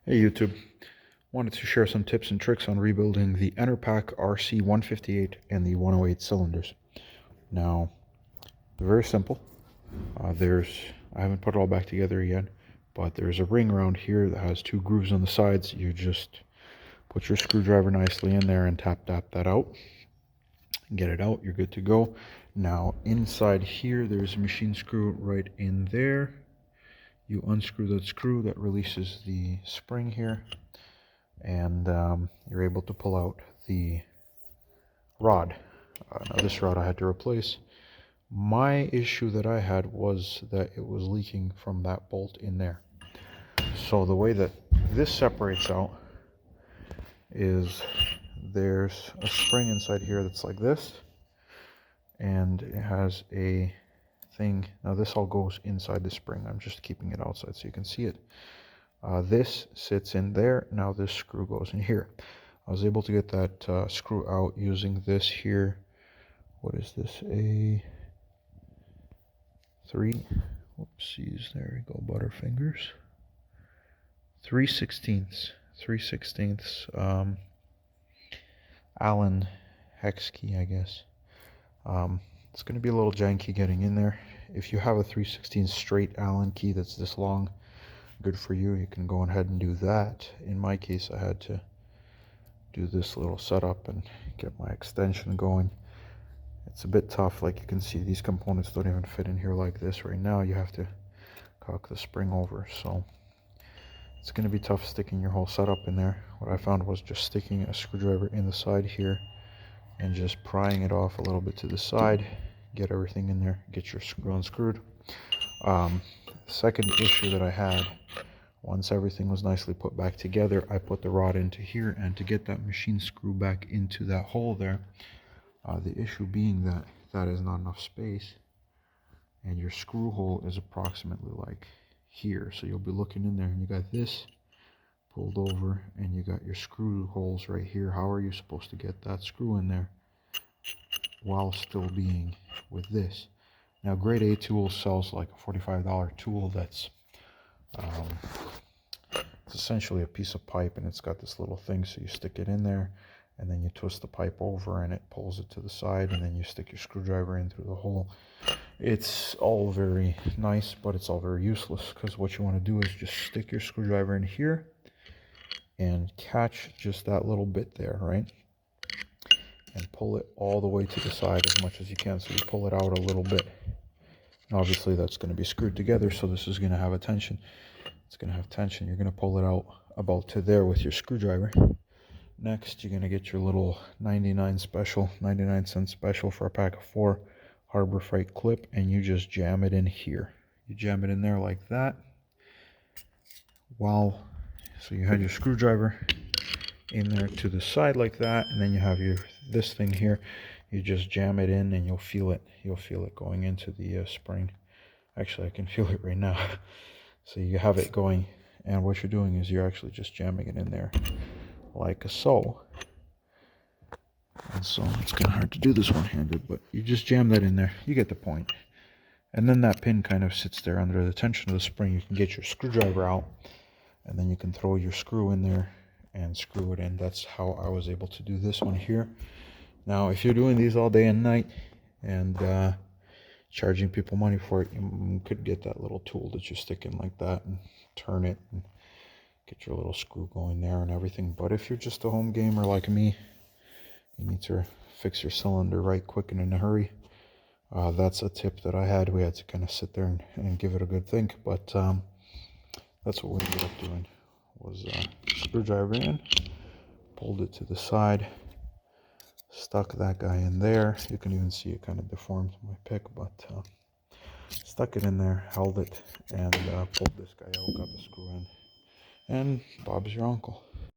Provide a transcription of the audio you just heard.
Hey YouTube, wanted to share some tips and tricks on rebuilding the Enerpac RC158 and the 108 cylinders. Now, they're very simple. I haven't put it all back together yet, but there's a ring around here that has two grooves on the sides. You just put your screwdriver nicely in there and tap that out. Get it out, you're good to go. Now, inside here, there's a machine screw right in there. You unscrew that screw, that releases the spring here. And you're able to pull out the rod. Now this rod I had to replace. My issue that I had was that it was leaking from that bolt in there. So the way that this separates out is there's a spring inside here that's like this, and it has a thing. Now this all goes inside the spring. I'm just keeping it outside so you can see it. This sits in there. Now this screw goes in here. I was able to get that screw out using this here. What is this? A 3. Whoopsies. There we go. Butterfingers. 3/16. 3/16 Allen hex key, I guess. It's going to be a little janky getting in there. If you have a 3/16 straight Allen key that's this long, good for you. You can go ahead and do that. In my case, I had to do this little setup and get my extension going. It's a bit tough. Like you can see, these components don't even fit in here like this right now. You have to cock the spring over, so it's going to be tough sticking your whole setup in there. What I found was just sticking a screwdriver in the side here and just prying it off a little bit to the side, get everything in there, get your screw unscrewed. Second issue that I had, once everything was nicely put back together, I put the rod into here, and to get that machine screw back into that hole there, the issue being that that is not enough space, and your screw hole is approximately like here. So you'll be looking in there and you got this pulled over and you got your screw holes right here. How are you supposed to get that screw in there while still being with this? Now Grade A Tool sells like a $45 tool that's it's essentially a piece of pipe, and it's got this little thing, so you stick it in there and then you twist the pipe over and it pulls it to the side, and then you stick your screwdriver in through the hole. It's all very nice, but it's all very useless, because what you want to do is just stick your screwdriver in here and catch just that little bit there, right? And pull it all the way to the side as much as you can. So you pull it out a little bit. And obviously that's going to be screwed together, so this is going to have a tension. It's going to have tension. You're going to pull it out about to there with your screwdriver. Next, you're going to get your little 99 cent special for a pack of 4 Harbor Freight clip, and you just jam it in here. You jam it in there like that. So you had your screwdriver in there to the side like that, and then you have this thing here. You just jam it in and you'll feel it. You'll feel it going into the spring. Actually, I can feel it right now. So you have it going, and what you're doing is you're actually just jamming it in there like so. And so it's kind of hard to do this one-handed, but you just jam that in there. You get the point. And then that pin kind of sits there under the tension of the spring. You can get your screwdriver out, and then you can throw your screw in there and screw it in. That's how I was able to do this one here. Now, if you're doing these all day and night and charging people money for it, you could get that little tool that you stick in like that and turn it and get your little screw going there and everything. But if you're just a home gamer like me, you need to fix your cylinder right quick and in a hurry. That's a tip that I had. We had to kind of sit there and give it a good think, but that's what we ended up doing, was screwdriver in, pulled it to the side, stuck that guy in there. You can even see it kind of deformed my pick, but stuck it in there, held it, and pulled this guy out, got the screw in, and Bob's your uncle.